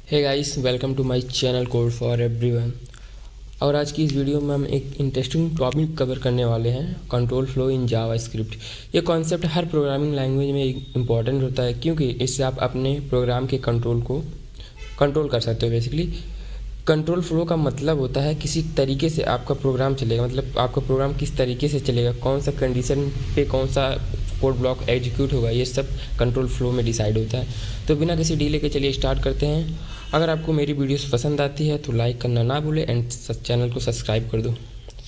Hey guys, welcome to my channel code for everyone. और आज की इस वीडियो में हम एक इंटरेस्टिंग टॉपिक कवर करने वाले हैं, कंट्रोल फ्लो इन जावास्क्रिप्ट। ये कॉन्सेप्ट हर प्रोग्रामिंग लैंग्वेज में इम्पॉर्टेंट होता है, क्योंकि इससे आप अपने प्रोग्राम के कंट्रोल को कंट्रोल कर सकते हो। बेसिकली कंट्रोल फ्लो का मतलब होता है किसी तरीके से आपका प्रोग्राम चलेगा, मतलब आपका प्रोग्राम किस तरीके से चलेगा, कौन सा कंडीशन पे कौन सा कोड ब्लॉक एग्जीक्यूट होगा, ये सब कंट्रोल फ्लो में डिसाइड होता है। तो बिना किसी डीले के चलिए स्टार्ट करते हैं। अगर आपको मेरी वीडियोस पसंद आती है तो लाइक करना ना भूलें एंड चैनल को सब्सक्राइब कर दो।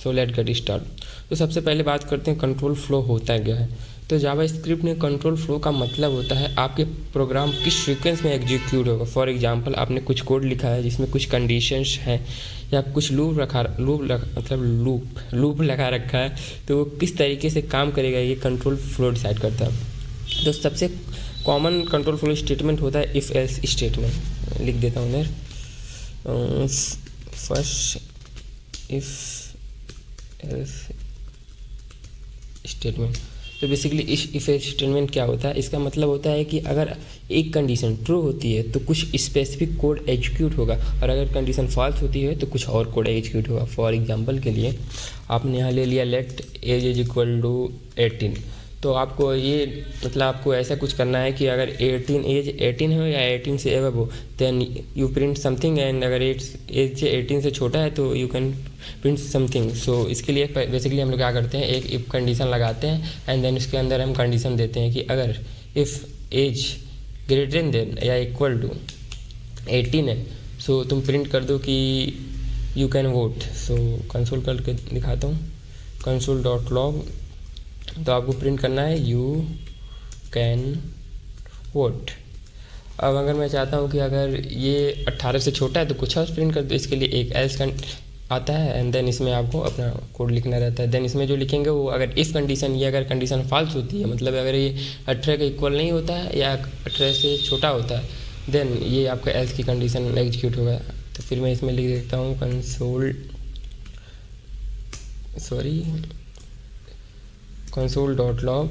So let get start. तो सबसे पहले बात करते हैं कंट्रोल फ्लो होता क्या है। तो जावास्क्रिप्ट में कंट्रोल फ्लो का मतलब होता है आपके प्रोग्राम किस सीक्वेंस में एग्जीक्यूट होगा। फॉर एग्जांपल, आपने कुछ कोड लिखा है जिसमें कुछ कंडीशंस हैं या कुछ लूप लगा रखा है, तो वो किस तरीके से काम करेगा ये कंट्रोल फ्लो डिसाइड करता है। तो सबसे कॉमन कंट्रोल फ्लो स्टेटमेंट होता है इफ़ एल्स स्टेटमेंट। लिख देता हूँ इधर, फर्स्ट इफ़ एल्स स्टेटमेंट। तो बेसिकली इफ़ एल्स स्टेटमेंट क्या होता है, इसका मतलब होता है कि अगर एक कंडीशन ट्रू होती है तो कुछ स्पेसिफिक कोड एग्जीक्यूट होगा, और अगर कंडीशन फॉल्स होती है तो कुछ और कोड एग्जीक्यूट होगा। फॉर एग्जांपल के लिए आपने यहाँ ले लिया let age is equal to 18, तो आपको ये मतलब आपको ऐसा कुछ करना है कि अगर एज 18 हो या 18 से एबव हो, then you print something, and अगर एज 18 से छोटा है तो you can print something. So इसके लिए बेसिकली हम लोग क्या करते हैं, एक इफ कंडीशन लगाते हैं एंड देन उसके अंदर हम कंडीशन देते हैं कि अगर इफ़ एज ग्रेटर देन या इक्वल टू 18 है, सो तुम प्रिंट कर दो कि you can vote. So console करके दिखाता हूँ, कंसोल डॉट लॉग। तो आपको प्रिंट करना है यू कैन वोट। अब अगर मैं चाहता हूँ कि अगर ये 18 से छोटा है तो कुछ और प्रिंट कर दो, इसके लिए एक एल्स आता है एंड देन इसमें आपको अपना कोड लिखना रहता है। देन इसमें जो लिखेंगे वो अगर इफ़ कंडीशन, ये अगर कंडीशन फॉल्स होती है, मतलब अगर ये 18 के इक्वल नहीं होता है या 18 से छोटा होता है, देन ये आपका एल्स की कंडीशन एग्जीक्यूट होगा। तो फिर मैं इसमें लिख देता हूँ console dot log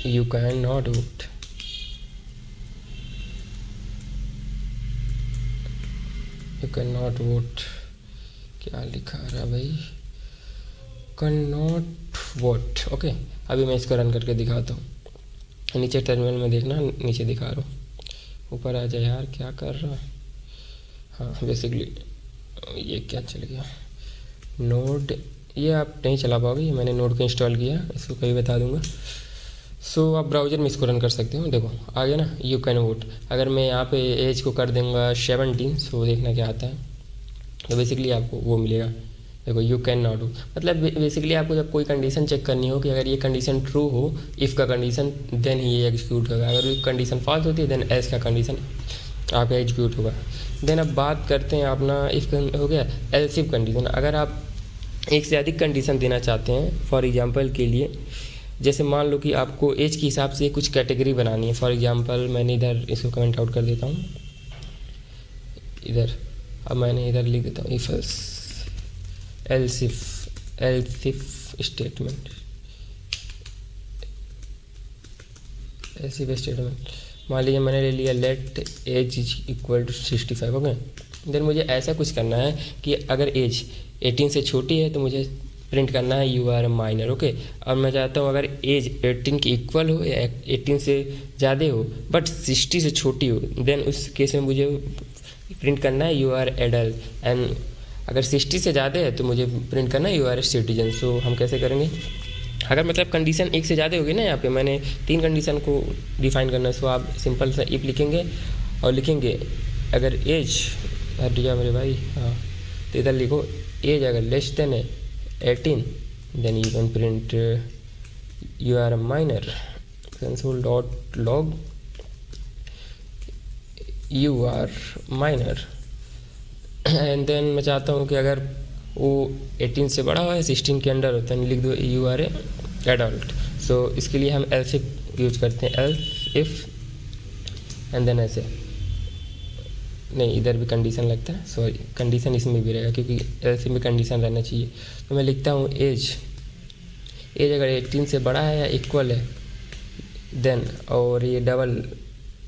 you cannot vote। you cannot vote क्या लिखा रहा भाई, cannot vote। ओके, अभी मैं इसको रन करके दिखाता हूँ। नीचे टर्मिनल में देखना, नीचे दिखा रहा हूँ, ऊपर आ जाए यार, क्या कर रहा है। हाँ, बेसिकली ये क्या चल गया, नोड, ये आप नहीं चला पाओगे, मैंने नोड को इंस्टॉल किया, इसको कभी बता दूंगा। सो आप ब्राउज़र में इसको रन कर सकते हो। देखो आ गया ना, यू कैन वोट। अगर मैं यहाँ पे एज को कर दूंगा 17, सो देखना क्या आता है। तो बेसिकली आपको वो मिलेगा, देखो यू कैन नॉट वोट। मतलब बेसिकली आपको जब कोई कंडीशन चेक करनी हो कि अगर ये कंडीशन ट्रू हो, इफ़ का कंडीशन, देन ही ये एग्जीक्यूट होगा। अगर कंडीशन फॉल्स होती है देन एल्स का कंडीशन आपका एग्जीक्यूट होगा। देन अब बात करते हैं अपना इफ़ हो गया एल्स इफ कंडीशन। अगर आप एक से अधिक कंडीशन देना चाहते हैं, फॉर एग्जांपल के लिए जैसे मान लो कि आपको एज के हिसाब से कुछ कैटेगरी बनानी है। फॉर एग्जांपल मैंने इधर इसको कमेंट आउट कर देता हूँ इधर। अब मैंने इधर लिख देता हूँ if else if statement, else if statement. मान लीजिए मैंने ले लिया let age is equal to 65। Okay, then मुझे ऐसा कुछ करना है कि अगर एज 18 से छोटी है तो मुझे प्रिंट करना है यू आर माइनर। ओके, और मैं चाहता हूँ अगर एज 18 की इक्वल हो या 18 से ज़्यादा हो बट 60 से छोटी हो, देन उस केस में मुझे प्रिंट करना है यू आर एडल्ट। एंड अगर 60 से ज़्यादा है तो मुझे प्रिंट करना है यू आर सिटीजन। सो हम कैसे करेंगे, अगर मतलब कंडीशन एक से ज़्यादा होगी ना, यहाँ पे मैंने 3 कंडीशन को डिफाइन करना है। सो आप सिंपल सा इफ लिखेंगे और लिखेंगे अगर एज, हट जा मेरे भाई, हाँ, तो इधर लिखो एज अगर लेस देन है 18, then you can print you are minor. Console dot log you are minor. And then मैं चाहता हूँ कि अगर वो 18 से बड़ा हो या 16 के अंडर हो, तो लिख दो यू आर ए एडल्ट। सो इसके लिए हम एल्स इफ यूज करते हैं, एल्स इफ एंड देन ऐसे, नहीं इधर भी कंडीशन लगता है, सॉरी कंडीशन इसमें भी रहेगा क्योंकि एल्स में कंडीशन रहना चाहिए। तो मैं लिखता हूँ एज अगर 18 से बड़ा है या इक्वल है, देन और ये डबल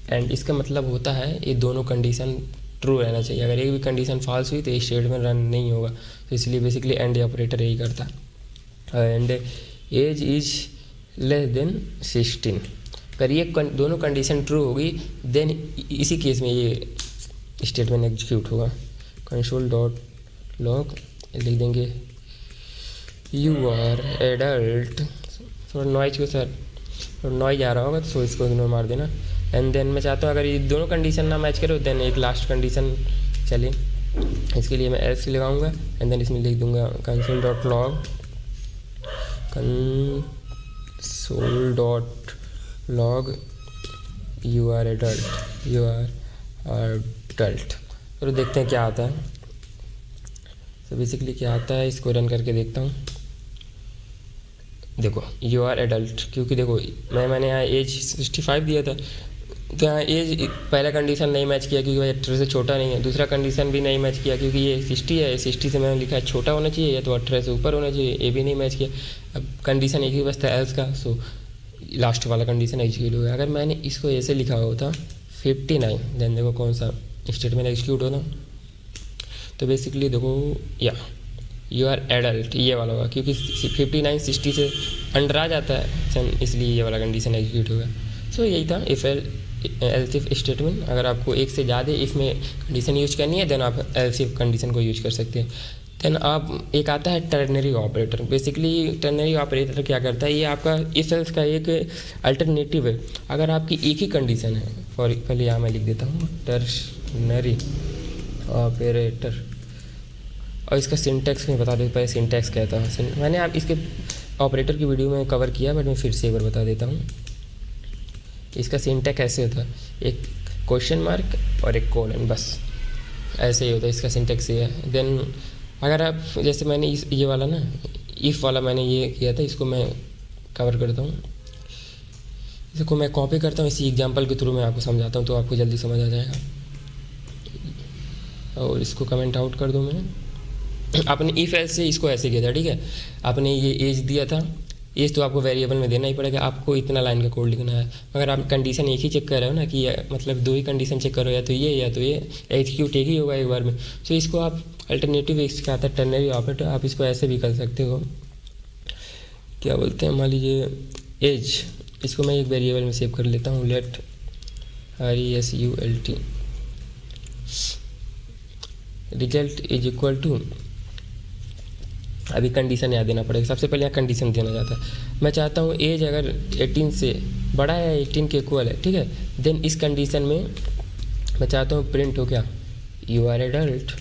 एंड इसका मतलब होता है ये दोनों कंडीशन ट्रू रहना चाहिए। अगर एक भी कंडीशन फॉल्स हुई तो ये स्टेटमेंट रन नहीं होगा। तो इसलिए बेसिकली एंड ऑपरेटर यही करता है। And age is less than 16, अगर ये दोनों कंडीशन ट्रू होगी देन इसी केस में ये स्टेटमेंट एग्जीक्यूट होगा। कंसोल डॉट लॉग लिख देंगे यू आर एडल्ट, थोड़ा नॉइज को सर थोड़ा नॉइज आ रहा होगा तो इसको इग्नोर मार देना। एंड देन मैं चाहता हूँ अगर ये दोनों कंडीशन ना मैच करो देन एक लास्ट कंडीशन चले, इसके लिए मैं एल्स लगाऊंगा एंड देन इसमें लिख दूंगा console dot log you are adult. तो देखते हैं क्या आता है। तो बेसिकली क्या आता है इसको रन करके देखता हूँ। देखो यू आर एडल्ट, क्योंकि देखो मैंने यहाँ एज 65 दिया था तो यहाँ एज पहला कंडीशन नहीं मैच किया क्योंकि भाई 18 से छोटा नहीं है, दूसरा कंडीशन भी नहीं मैच किया क्योंकि ये 60 है, 60 से मैंने लिखा है छोटा होना चाहिए या तो 18 से ऊपर होना चाहिए, ये भी नहीं मैच किया। अब कंडीशन एक ही बस था एल्स का, सो लास्ट वाला कंडीशन एग्जीक्यूट हो गया। अगर मैंने इसको ऐसे लिखा होता 59 देन देखो कौन सा स्टेटमेंट एग्जीक्यूट होता। तो बेसिकली देखो या यू आर एडल्ट ये वाला होगा क्योंकि 59 60 से अंडर आ जाता है, इसलिए ये वाला कंडीशन एग्जीक्यूट होगा। सो यही था इफ एल्स इफ स्टेटमेंट। अगर आपको एक से ज़्यादा इसमें कंडीशन यूज करनी है देन आप एल्स इफ कंडीशन को यूज कर सकते हैं। देन आप एक आता है ternary operator. Basically ternary operator क्या करता है, ये आपका इफ एल्स का एक अल्टरनेटिव है। अगर आपकी एक ही कंडीशन है, फॉर पहले यहाँ मैं लिख देता हूँ टर्नरी ऑपरेटर, और इसका सिंटैक्स मैं बता देता हूँ। पहले सिंटैक्स कहता है, मैंने आप इसके ऑपरेटर की वीडियो में कवर किया बट मैं फिर से एक बार बता देता हूँ। इसका सिंटैक्स ऐसे होता है, एक क्वेश्चन मार्क और एक कोलन, बस ऐसे ही होता है। इसका सिंटैक्स ये है। देन अगर आप जैसे मैंने ये वाला ना इफ़ वाला मैंने ये किया था, इसको मैं कवर करता हूँ, इसको मैं कॉपी करता हूँ, इसी एग्जांपल के थ्रू मैं आपको समझाता हूँ तो आपको जल्दी समझ आ जाएगा। और इसको कमेंट आउट कर दूँ मैं। आपने इफ एल्स से इसको ऐसे किया था, ठीक है। आपने ये एज दिया था, एज तो आपको वेरिएबल में देना ही पड़ेगा, आपको इतना लाइन का कोड लिखना है। मगर आप कंडीशन एक ही चेक कर रहे हो ना कि मतलब दो ही कंडीशन चेक करो, या तो ये एग्जीक्यूट एक ही होगा एक बार में। सो इसको आप अल्टरनेटिव इसका आता है टर्नरी ऑपरेटर, आप इसको ऐसे भी कर सकते हो। क्या बोलते हैं, मान लीजिए एज, इसको मैं एक वेरिएबल में सेव कर लेता हूँ, let RESULT result is equal to, अभी कंडीशन याद देना पड़ेगा। सबसे पहले यहाँ कंडीशन देना चाहता है। मैं चाहता हूँ एज अगर 18 से बड़ा है, 18 के इक्वल है, ठीक है। देन इस कंडीशन में मैं चाहता हूँ प्रिंट हो क्या, यू आर एडल्ट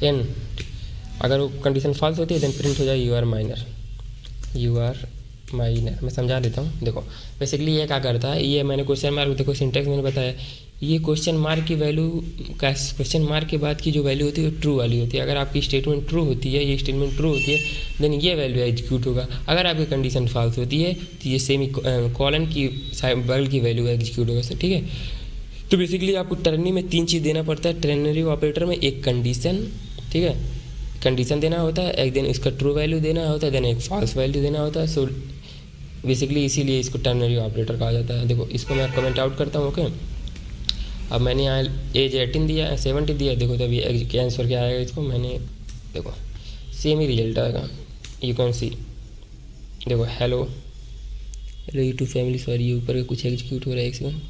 एन। अगर वो कंडीशन फॉल्स होती है देन प्रिंट हो जाए यू आर माइनर। मैं समझा देता हूँ। देखो बेसिकली ये क्या करता है, ये मैंने क्वेश्चन मार्क, देखो सिंटैक्स मैंने बताया, ये क्वेश्चन मार्क की वैल्यू का, क्वेश्चन मार्क के बाद की जो वैल्यू होती है वो ट्रू वाली होती है। अगर आपकी स्टेटमेंट ट्रू होती है, ये स्टेटमेंट ट्रू होती है, देन ये वैल्यू एग्जीक्यूट होगा। अगर आपकी कंडीशन फॉल्स होती है तो ये सेमी कॉलन की बगल की वैल्यू एग्जीक्यूट होगा, ठीक है। तो बेसिकली आपको टर्नरी में 3 चीज़ देना पड़ता है। टर्नरी ऑपरेटर में एक कंडीशन, ठीक है, कंडीशन देना होता है, एक दिन इसका ट्रू वैल्यू देना होता है, देन एक फॉल्स वैल्यू देना होता है। सो बेसिकली इसीलिए इसको टर्नरी ऑपरेटर कहा जाता है। देखो इसको मैं कमेंट आउट करता हूँ, ओके। अब मैंने यहाँ एज 18 दिया, 70 दिया, देखो तो अभी आंसर क्या आएगा इसको, मैंने देखो सेम ही रिजल्ट आएगा। यू कैन सी, देखो हेलो यूट्यूब फैमिली, सॉरी ये ऊपर कुछ एग्जीक्यूट हो रहा है एक सेकंड,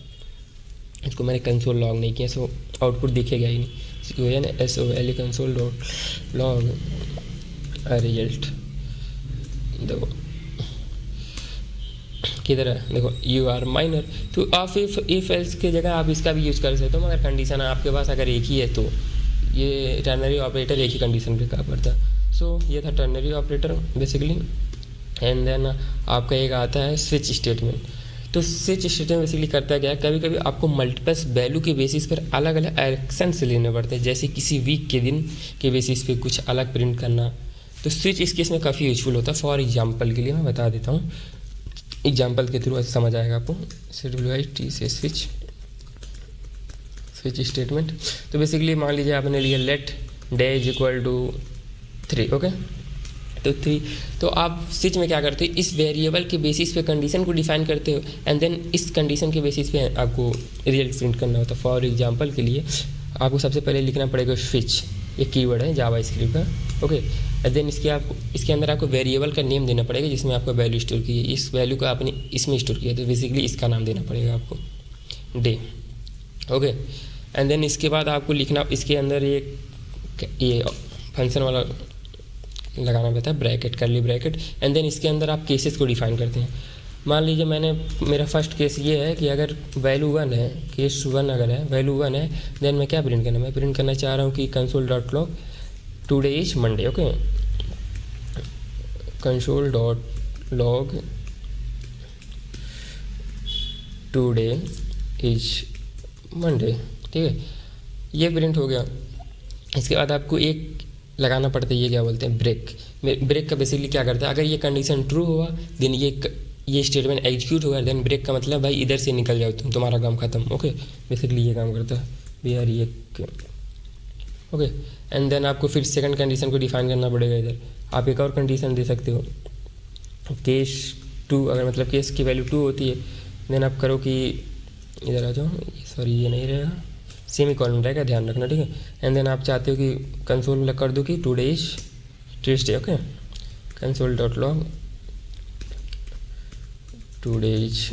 इसको मैंने कंसोल लॉग नहीं किया, सो आउटपुट दिखेगा ही नहीं। इसको है ना SOL कंसोल लॉग रिजल्ट, देखो किधर है, देखो यू आर माइनर। तो आप इफ एल्स की जगह आप इसका भी यूज़ कर सकते हो, मगर कंडीशन आपके पास अगर एक ही है तो ये टर्नरी ऑपरेटर एक ही कंडीशन पे काम करता है। सो ये था ternary operator basically. And then आपका एक आता है स्विच स्टेटमेंट। तो स्विच स्टेटमेंट बेसिकली करता क्या है, कभी कभी आपको मल्टीपल्स वैल्यू के बेसिस पर अलग अलग एक्शन से लेने पड़ते हैं, जैसे किसी वीक के दिन के बेसिस पे कुछ अलग प्रिंट करना। तो स्विच इस केस में काफ़ी यूजफुल होता है। फॉर एग्जाम्पल के लिए मैं बता देता हूँ, एग्जाम्पल के थ्रू ऐसे समझ आएगा आपको। SWIT से स्विच स्टेटमेंट। तो बेसिकली मान लीजिए आपने लिया let day is equal to 3, okay. तो आप स्विच में क्या करते हो, इस वेरिएबल के बेसिस पे कंडीशन को डिफाइन करते हो एंड देन इस कंडीशन के बेसिस पे आपको रिजल्ट प्रिंट करना होता है। फॉर एग्जांपल के लिए आपको सबसे पहले लिखना पड़ेगा स्विच, एक कीवर्ड है जावास्क्रिप्ट का, ओके। एंड देन इसके अंदर आपको वेरिएबल का नेम देना पड़ेगा जिसमें आपको वैल्यू स्टोर की है, इस वैल्यू को आपने इसमें स्टोर किया तो बेसिकली इसका नाम देना पड़ेगा आपको डे, ओके। एंड देन इसके बाद आपको लिखना, इसके अंदर ये फंक्शन वाला लगाना पड़ता है ब्रैकेट, करली ब्रैकेट। एंड देन इसके अंदर आप केसेस को डिफाइन करते हैं। मान लीजिए मेरा फर्स्ट केस ये है कि अगर वैल्यू 1 है, केस 1 अगर है, वैल्यू 1 है, देन मैं क्या प्रिंट करना, मैं प्रिंट करना चाह रहा हूँ कि console.log today is Monday, okay. console.log today is Monday, ठीक है, ये प्रिंट हो गया। इसके बाद आपको एक लगाना पड़ता है, ये क्या बोलते हैं ब्रेक का बेसिकली क्या करता है, अगर ये कंडीशन ट्रू हुआ देन ये स्टेटमेंट एग्जीक्यूट होगा, देन ब्रेक का मतलब भाई इधर से निकल जाओ तुम्हारा काम खत्म, ओके। बेसिकली ये काम करता है ये ओके। एंड देन आपको फिर सेकंड कंडीशन को डिफाइन करना पड़ेगा। इधर आप एक और कंडीशन दे सकते हो, केस 2, अगर मतलब केस की वैल्यू 2 होती है देन आप करो कि इधर आ जाओ, सॉरी ये नहीं रहेगा, सेमीकोलन रहेगा, ध्यान रखना, ठीक है। एंड देन आप चाहते हो कि कंसोल में कर दो कि today is Tuesday, okay. console.log today is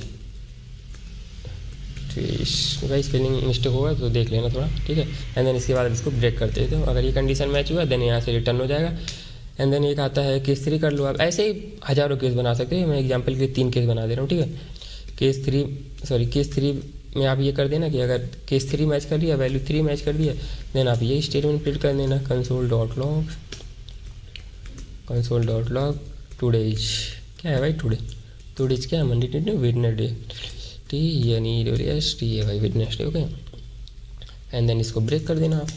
भाई स्पेलिंग मिस्टेक होगा तो देख लेना थोड़ा, ठीक है। एंड देन इसके बाद इसको ब्रेक करते हैं, तो अगर ये कंडीशन मैच हुआ देन यहाँ से रिटर्न हो जाएगा। एंड देन एक आता है केस 3 कर लो आप, ऐसे ही हज़ारों केस बना सकते हो, मैं एग्जांपल के लिए 3 केस बना दे रहा हूँ, ठीक है। केस 3 में आप ये कर देना कि अगर केस 3 मैच कर दिया, वैल्यू 3 मैच कर दिया, देन आप ये स्टेटमेंट प्रिंट कर देना console.log टुडे इज क्या है भाई, टुडे इज क्या है, मंडे ट्यूसडे वेडनेसडे, टी है भाई वेडनेसडे, ओके। एंड देन इसको ब्रेक कर देना आप,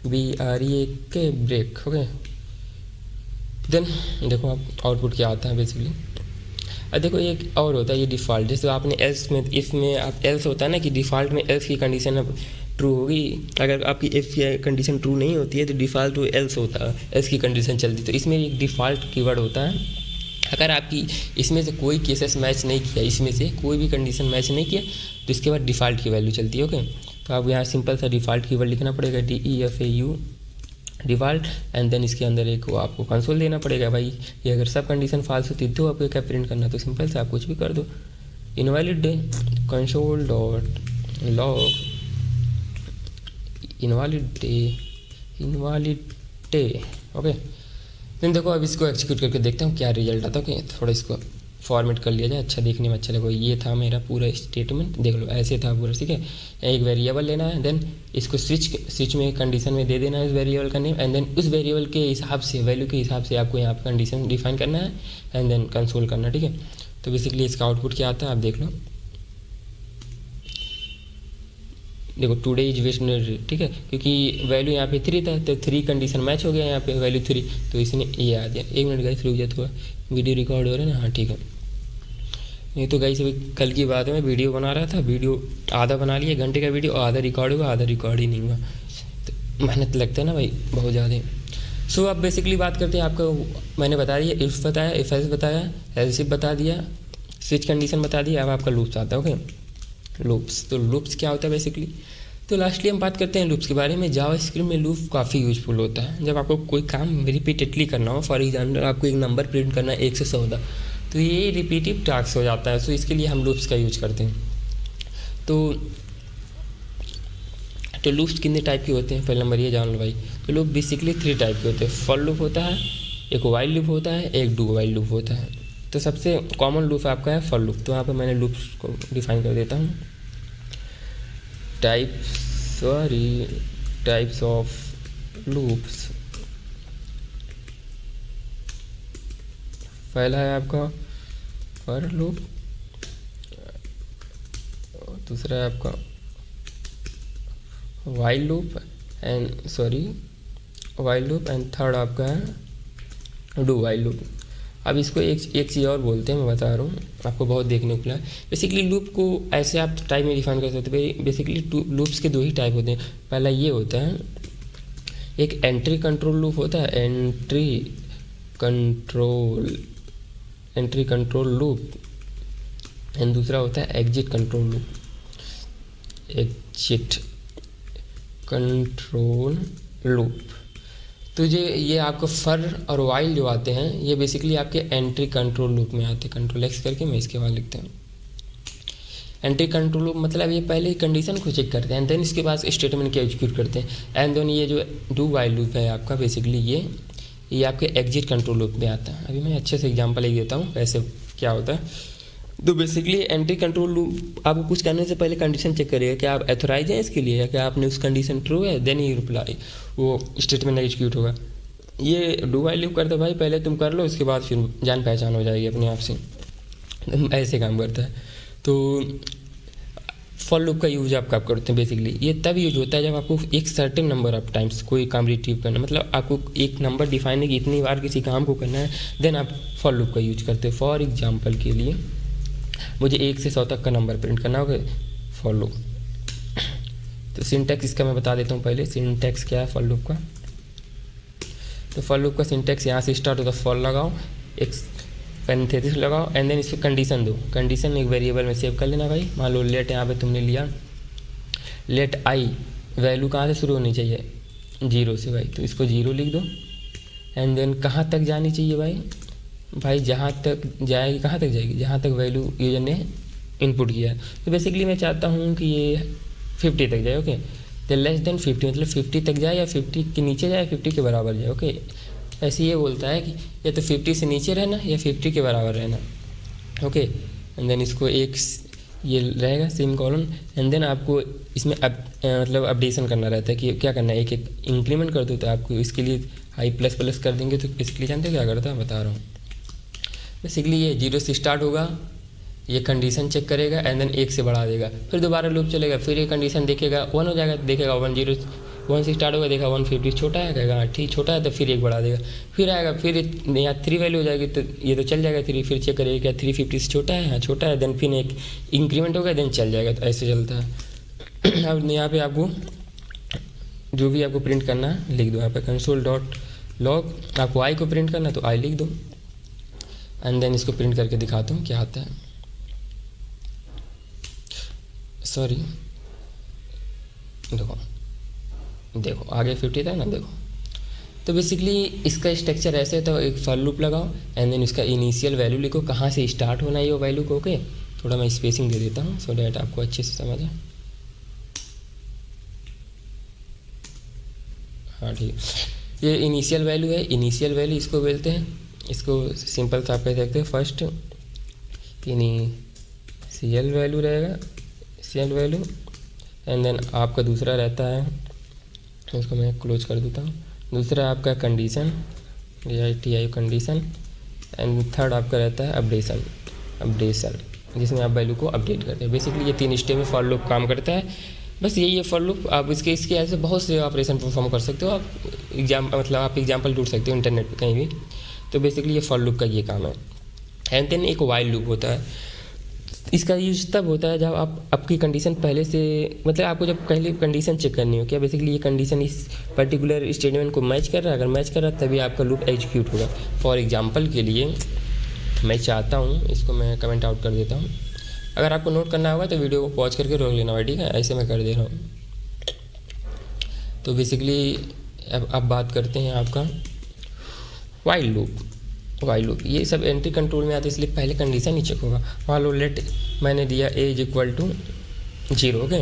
BREAK ब्रेक, ओके। देन देखो आप आउटपुट क्या आता है बेसिकली। अब देखो एक और होता है ये डिफ़ॉल्ट, जैसे आपने एल्स में, इसमें आप एल्स होता है ना कि डिफ़ॉल्ट में एल्स की कंडीशन अब ट्रू होगी, अगर आपकी एफ की कंडीशन ट्रू नहीं होती है तो डिफ़ॉल्ट टू एल्स होता है, एल्स की कंडीशन चलती है। तो इसमें एक डिफ़ॉल्ट कीवर्ड होता है, अगर आपकी इसमें से कोई केसेस मैच नहीं किया, इसमें से कोई भी कंडीशन मैच नहीं किया तो इसके बाद डिफ़ॉल्ट की वैल्यू चलती है, ओके। तो आप यहाँ सिंपल सा डिफ़ॉल्ट कीवर्ड लिखना पड़ेगा, DEFAU डिफ़ॉल्ट। एंड देन इसके अंदर एक आपको कंसोल देना पड़ेगा भाई, ये अगर सब कंडीशन फॉल्स होती तो आपको क्या प्रिंट करना, तो सिंपल से आप कुछ भी कर दो, invalid day console.log invalid day, okay. Then देखो अब इसको एक्जीक्यूट करके देखते हैं क्या रिजल्ट आता है, ओके। थोड़ा इसको फॉर्मेट कर लिया जाए, अच्छा देखने में अच्छा लगो। ये था मेरा पूरा स्टेटमेंट, देख लो ऐसे था पूरा, ठीक है। एक वेरिएबल लेना है, देन इसको स्विच में कंडीशन में दे देना है इस वेरिएबल का नेम, एंड देन उस वेरिएबल के हिसाब से, वैल्यू के हिसाब से आपको यहाँ पर कंडीशन डिफाइन करना है एंड देन कंसोल करना, ठीक है। तो बेसिकली इसका आउटपुट क्या आता है आप देख लो, देखो टुडे इज वेडनेसडे, ठीक है, क्योंकि वैल्यू यहाँ पे 3 था तो 3 कंडीशन मैच हो गया यहाँ पे वैल्यू 3, तो इसने ये आ गया। 1 मिनट गाइस रुक जाए, थोड़ा वीडियो रिकॉर्ड हो रहा है ना, हाँ ठीक है। ये तो गाइस अभी कल की बात है, मैं वीडियो बना रहा था, वीडियो आधा बना लिया, घंटे का वीडियो, आधा रिकॉर्ड हुआ, आधा रिकॉर्ड ही नहीं हुआ, तो मेहनत लगता है ना भाई बहुत ज़्यादा। सो अब बेसिकली बात करते हैं, आपको मैंने बता दिया, इफ बताया, इफ एल्स बताया, एल्स इफ बता दिया, स्विच कंडीशन बता दिया, अब आपका लूप्स आता है, ओके। लूप्स, तो लूप्स क्या होता है बेसिकली, तो लास्टली हम बात करते हैं लूप्स के बारे में। जावास्क्रिप्ट में लूप काफ़ी यूजफुल होता है जब आपको कोई काम रिपीटेडली करना हो। फॉर एग्जाम्पल आपको एक नंबर प्रिंट करना है 1 से 14, तो ये रिपीटिव टास्क हो जाता है, सो इसके लिए हम लूप्स का यूज करते हैं। तो लूप्स कितने टाइप के होते हैं, पहले नंबर ये जान लो भाई। तो लूप बेसिकली 3 टाइप के होते हैं, फॉर लूप होता है, एक वाइल लूप होता है, एक डू वाइल लूप होता है। तो सबसे कॉमन लूप आपका है फॉर लूप, तो यहाँ पर मैंने लूप्स को डिफाइन कर देता हूँ। टाइप्स ऑफ लूप्स, पहला है आपका फॉर लूप, दूसरा है आपका वाइल लूप एंड थर्ड आपका है डू वाइल लूप। अब इसको एक चीज़ और बोलते हैं, मैं बता रहा हूँ आपको, बहुत देखने को मिला। बेसिकली लूप को ऐसे आप टाइप में डिफाइन कर सकते हैं। बेसिकली लूप्स के 2 ही टाइप होते हैं। पहला ये होता है एक एंट्री कंट्रोल लूप होता है, एंट्री कंट्रोल लूप, एंड दूसरा होता है exit control loop, exit control loop. तो ये आपको फर और वाइल जो आते हैं ये बेसिकली आपके एंट्री कंट्रोल लूप में आते हैं। कंट्रोल एक्स करके मैं इसके बाद लिखता हूँ। एंट्री कंट्रोल लूप मतलब ये पहले कंडीशन को चेक करते हैं एंड देन इसके बाद स्टेटमेंट को एग्जीक्यूट करते हैं। एंड देन ये जो डू वाइल लूप है आपका बेसिकली ये आपके एग्जिट कंट्रोल लूप में आता है। अभी मैं अच्छे से एग्जांपल लिख देता हूँ कैसे क्या होता है। तो बेसिकली एंट्री कंट्रोल लूप आपको कुछ करने से पहले कंडीशन चेक करेगा कि आप एथोराइज हैं इसके लिए, या क्या आपने उस कंडीशन ट्रू है, देन ही रिप्लाई वो स्टेटमेंट एग्जीक्यूट होगा। ये डू वाइल लूप करता है भाई, पहले तुम कर लो इसके बाद फिर जान पहचान हो जाएगी अपने आप से, ऐसे काम करता है। तो फॉर लूप का यूज आप कब करते हैं बेसिकली, ये तब यूज होता है जब आपको एक सर्टेन नंबर ऑफ टाइम्स कोई काम रिट्रीव करना, मतलब आपको एक नंबर डिफाइन है कि इतनी बार किसी काम को करना है, देन आप फॉर लूप का यूज करते हैं। फॉर एग्जाम्पल के लिए मुझे 1 से 100 तक का नंबर प्रिंट करना होगा, फॉर लूप। तो सिंटैक्स इसका मैं बता देता हूँ पहले, सिंटैक्स क्या है फॉर लूप का। तो फॉर लूप का सिंटैक्स यहाँ से स्टार्ट होता है, फॉर लगाओ, एक पैरेंथेसिस लगाओ एंड देन इसको कंडीशन दो। कंडीशन एक वेरिएबल में सेव कर लेना भाई। मान लो लेट यहाँ पे तुमने लिया, लेट आई वैल्यू कहाँ से शुरू होनी चाहिए, 0 से भाई, तो इसको 0 लिख दो। एंड देन कहाँ तक जानी चाहिए भाई जहाँ तक जाएगी, कहाँ तक जाएगी, जहाँ तक वैल्यू यूजर ने इनपुट किया है। तो बेसिकली मैं चाहता हूँ कि ये 50 तक जाए। ओके, तो लेस देन 50 मतलब 50 तक जाए या 50 के नीचे जाए, 50 के बराबर जाए। ओके, ऐसे ये बोलता है कि या तो 50 से नीचे रहना या 50 के बराबर रहना। ओके, एंड देन इसको एक ये रहेगा सेम कॉलन। एंड देन आपको इसमें मतलब अपडेशन करना रहता है कि क्या करना है, एक एक इंक्रीमेंट कर दो। तो आपको इसके लिए हाई प्लस प्लस कर देंगे। तो इसके लिए जानते हो क्या करता है, बता रहा हूँ। बेसिकली ये 0 से स्टार्ट होगा, ये कंडीशन चेक करेगा एंड देन 1 से बढ़ा देगा, फिर दोबारा लूप चलेगा, फिर ये कंडीशन देखेगा 1 हो जाएगा, देखेगा 1 से स्टार्ट होगा, देखा 150 छोटा है, कहेगा ठीक छोटा है, तो फिर 1 बढ़ा देगा, फिर आएगा, फिर यहाँ 3 वैल्यू हो जाएगी तो ये तो चल जाएगा 3, फिर चेक करेगा क्या 350 से छोटा है, हाँ छोटा है, देन फिर एक इंक्रीमेंट होगा, देन चल जाएगा। तो ऐसे चलता है। अब यहाँ पे आपको जो भी आपको प्रिंट करना है लिख दो यहाँ पे console.log। आपको आई को प्रिंट करना तो आई लिख दो एंड देन इसको प्रिंट करके दिखाता हूँ क्या आता है। सॉरी, देखो आगे 50 था ना, देखो। तो बेसिकली इसका स्ट्रक्चर ऐसे तो एक फॉर लूप लगाओ एंड देन इसका इनिशियल वैल्यू लिखो, कहाँ से स्टार्ट होना है ये वैल्यू को। ओके, थोड़ा मैं स्पेसिंग दे देता हूँ सो डैट आपको अच्छे से समझ आए। हाँ ठीक है, ये इनिशियल वैल्यू है। इनिशियल वैल्यू इसको बोलते हैं, इसको सिंपल सा आप कह सकते हैं फर्स्ट इनिशियल वैल्यू रहेगा, इनिशियल वैल्यू। एंड देन आपका दूसरा रहता है, इसको मैं क्लोज कर देता हूँ, दूसरा आपका condition, TI condition. And third आपका रहता है अपडेशन, जिसमें आप वैल्यू को अपडेट करते हैं। बेसिकली ये 3 स्टेप में फॉर लूप काम करता है। बस यही है फॉर लूप। आप इसके ऐसे बहुत से ऑपरेशन परफॉर्म कर सकते हो। आप आप एग्जाम्पल ढूंढ सकते हो इंटरनेट पर कहीं भी। तो बेसिकली ये फॉर लूप का ये काम है। एंड देन एक वाइल लूप होता है। इसका यूज तब होता है जब आपकी कंडीशन पहले से, मतलब आपको जब पहले कंडीशन चेक करनी हो क्या, बेसिकली ये कंडीशन इस पर्टिकुलर स्टेटमेंट को मैच कर रहा है। अगर मैच कर रहा है तभी आपका लूप एग्जीक्यूट होगा। फॉर एग्जांपल के लिए मैं चाहता हूँ, इसको मैं कमेंट आउट कर देता हूँ। अगर आपको नोट करना होगा तो वीडियो को पॉज करके रोक लेना होगा, ठीक है। ऐसे मैं कर दे रहा हूँ। तो बेसिकली अब बात करते हैं आपका वाइल लूप। ये सब एंट्री कंट्रोल में आते हैं, इसलिए पहले कंडीशन ही चेक होगा। मान लो लेट मैंने दिया a = 0, ओके,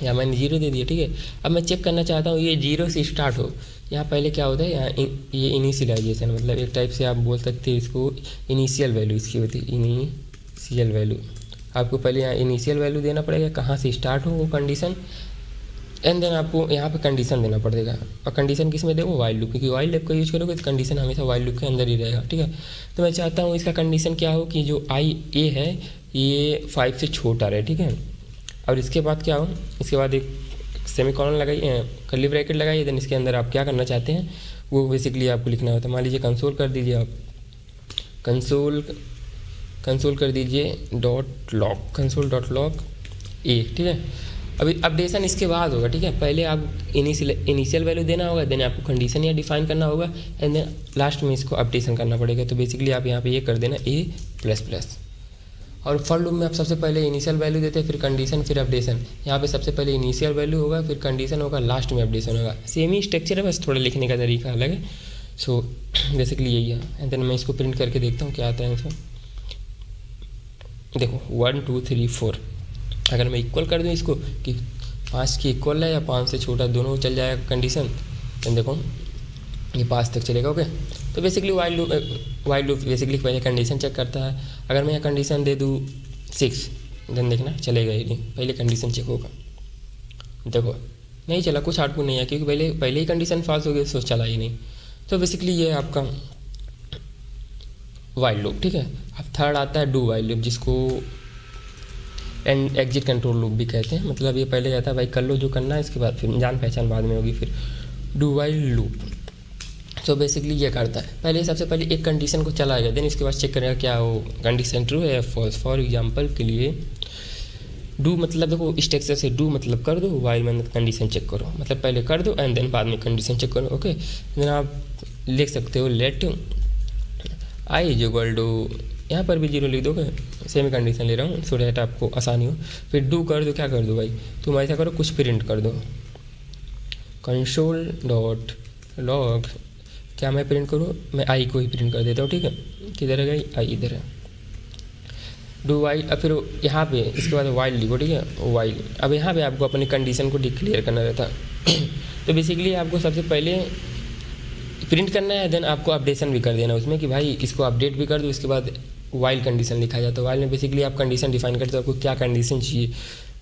या मैंने 0 दे दिया, ठीक है। अब मैं चेक करना चाहता हूँ ये 0 से स्टार्ट हो। यहाँ पहले क्या होता है, यहाँ ये इनिशियलाइजेशन, मतलब एक टाइप से आप बोल सकते हैं इसको इनिशियल वैल्यू इसकी होती है, इनिशियल वैल्यू। आपको पहले यहाँ इनिशियल वैल्यू देना पड़ेगा, कहाँ से स्टार्ट हो वो कंडीशन। एंड देन आपको यहाँ पे कंडीशन देना पड़ेगा। और कंडीशन किस में दे, वो वाइल लूप, क्योंकि वाइल लूप का यूज करोगे तो कंडीशन हमेशा वाइल लूप के अंदर ही रहेगा, ठीक है। तो मैं चाहता हूँ इसका कंडीशन क्या हो कि जो IA है ये 5 से छोटा रहे, ठीक है। और इसके बाद क्या हो, इसके बाद एक सेमीकोलन लगाइए, कर्ली ब्रैकेट लगाइए। देन इसके अंदर आप क्या करना चाहते हैं वो बेसिकली आपको लिखना होता है। मान लीजिए कंसोल कर दीजिए आप, कंसोल कर दीजिए .log, console.log A, ठीक है। अभी अपडेशन इसके बाद होगा, ठीक है। पहले आप इनिशियल वैल्यू देना होगा, देन आपको कंडीशन या डिफाइन करना होगा, एंड देन लास्ट में इसको अपडेशन करना पड़ेगा। तो बेसिकली आप यहाँ पे ये कर देना A++। और फॉर लूप में आप सबसे पहले इनिशियल वैल्यू देते हैं, फिर कंडीशन, फिर अपडेशन। यहाँ पे सबसे पहले इनिशियल वैल्यू होगा, फिर कंडीशन होगा, लास्ट में अपडेशन होगा। सेम ही स्ट्रक्चर है, बस थोड़ा लिखने का तरीका अलग है। सो बेसिकली यही है। एंड देन मैं इसको प्रिंट करके देखता हूँ क्या आता है इसमें। देखो 1 2 3 4, अगर मैं इक्वल कर दूँ इसको कि 5 की इक्वल है या 5 से छोटा, दोनों चल जाएगा कंडीशन। देन देखो ये 5 तक चलेगा, ओके। तो बेसिकली वाइल लूप बेसिकली पहले कंडीशन चेक करता है। अगर मैं यहाँ कंडीशन दे दूँ 6, देन देखना चलेगा ही नहीं, पहले कंडीशन चेक होगा। देखो नहीं चला, कुछ आउटपुट नहीं है, क्योंकि पहले ही कंडीशन फॉल्स हो गई, सो चला ही नहीं। तो बेसिकली ये है आपका वाइल लूप, ठीक है। अब थर्ड आता है डू वाइल लूप, जिसको एंड एग्जिट कंट्रोल लूप भी कहते हैं। मतलब ये पहले जाता है भाई कर लो जो करना है, इसके बाद फिर जान पहचान बाद में होगी। फिर डू वाइल लूप तो बेसिकली ये करता है, पहले सबसे पहले एक कंडीशन को चलाएगा, देन इसके बाद चेक करेगा क्या वो कंडीशन ट्रू है या फॉल्स। फॉर एग्जांपल के लिए डू मतलब देखो स्ट्रक्चर से डू मतलब कर दो, वाइल मतलब कंडीशन चेक करो, मतलब पहले कर दो एंड देन बाद में कंडीशन चेक करो, ओके। देन आप लिख सकते हो let I is equal to, यहाँ पर भी 0 लिख दोगे, सेम कंडीशन ले रहा हूँ सो डेट आपको आसानी हो। फिर डू कर दो, क्या कर दो भाई, तुम ऐसा करो कुछ प्रिंट कर दो, कंसोल डॉट लॉग। क्या मैं प्रिंट करूँ, मैं आई को ही प्रिंट कर देता हूँ, ठीक है। किधर है गई आई, इधर है। डू वाइल, अब फिर यहाँ पे इसके बाद वाइल लिखो, ठीक है, वाइल। अब यहाँ पे आपको अपनी कंडीशन को डिक्लेयर करना रहता है। तो बेसिकली आपको सबसे पहले प्रिंट करना है, देन आपको अपडेशन भी कर देना उसमें कि भाई इसको अपडेट भी कर दो। इसके बाद वाइल कंडीशन लिखा जाता है। वाइल में बेसिकली आप कंडीशन डिफाइन करते हो, आपको क्या कंडीशन चाहिए।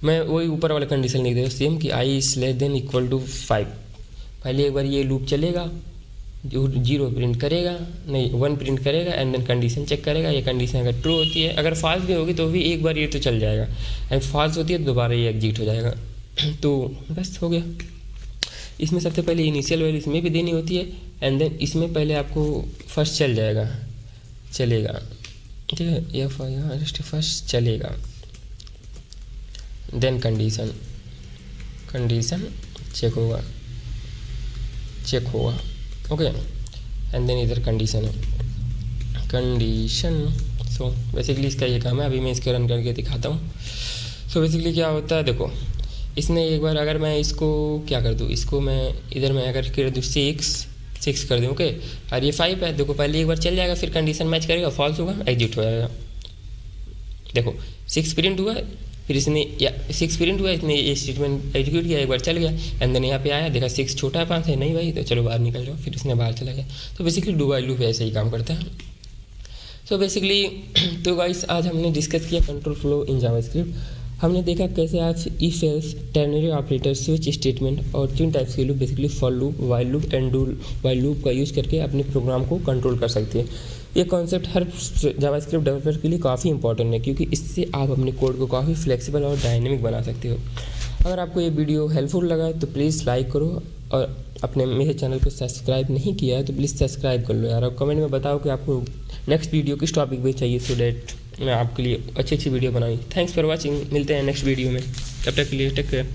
मैं वही ऊपर वाला कंडीशन लिख देता हूँ सेम कि I is less than equal to 5। पहले एक बार ये लूप चलेगा, जो 0 प्रिंट करेगा, नहीं 1 प्रिंट करेगा, एंड देन कंडीशन चेक करेगा। ये कंडीशन अगर ट्रू होती है, अगर फॉल्स भी होगी तो भी एक बार ये तो चल जाएगा, एंड फॉल्स होती है तो दोबारा ये एग्जिट हो जाएगा। तो बस हो गया। इसमें सबसे पहले इनिशियल वैल्यू इसमें भी देनी होती है, एंड देन इसमें पहले आपको फर्स्ट चलेगा, ठीक है, ये फर्स्ट चलेगा, देन कंडीशन चेक होगा, ओके। एंड देन इधर कंडीशन सो बेसिकली इसका ये काम है। अभी मैं इसको रन करके दिखाता हूँ। सो बेसिकली क्या होता है, देखो इसने एक बार अगर मैं इसको क्या कर दूँ, इसको मैं इधर मैं अगर कर दूँ 6 कर दूँ, ओके। और ये 5 है, देखो पहले एक बार चल जाएगा, फिर कंडीशन मैच करेगा, फॉल्स होगा, एग्जिट हो जाएगा। देखो 6 प्रिंट हुआ, फिर इसने 6 प्रिंट हुआ, इसने ये स्टेटमेंट एग्जीक्यूट किया, एक बार चल गया, एंड देन यहाँ पे आया, देखा 6 छोटा है 5 है, नहीं भाई तो चलो बाहर निकल जाओ, फिर इसने बाहर चला गया। तो बेसिकली डू वाइल लूप ऐसे ही काम करता है। सो बेसिकली तो गाइस आज हमने डिस्कस किया कंट्रोल फ्लो इन जावास्क्रिप्ट। हमने देखा कैसे आज if else, ternary operator, switch statement और 3 टाइप्स के loop basically for loop, while loop and do while loop का यूज़ करके अपने प्रोग्राम को कंट्रोल कर सकते हैं। ये कॉन्सेप्ट हर जावास्क्रिप्ट डेवलपर के लिए काफ़ी इंपॉर्टेंट है, क्योंकि इससे आप अपने कोड को काफ़ी फ्लेक्सिबल और डायनेमिक बना सकते हो। अगर आपको ये वीडियो हेल्पफुल लगा तो प्लीज़ लाइक करो, और अपने मेरे चैनल को सब्सक्राइब नहीं किया है तो प्लीज़ सब्सक्राइब कर लो यार। और कमेंट में बताओ कि आपको नेक्स्ट वीडियो किस टॉपिक पे चाहिए, सो डैट मैं आपके लिए अच्छी वीडियो बनाऊँ। थैंक्स फॉर वॉचिंग, मिलते हैं नेक्स्ट वीडियो में, तब तक के लिए टेक केयर।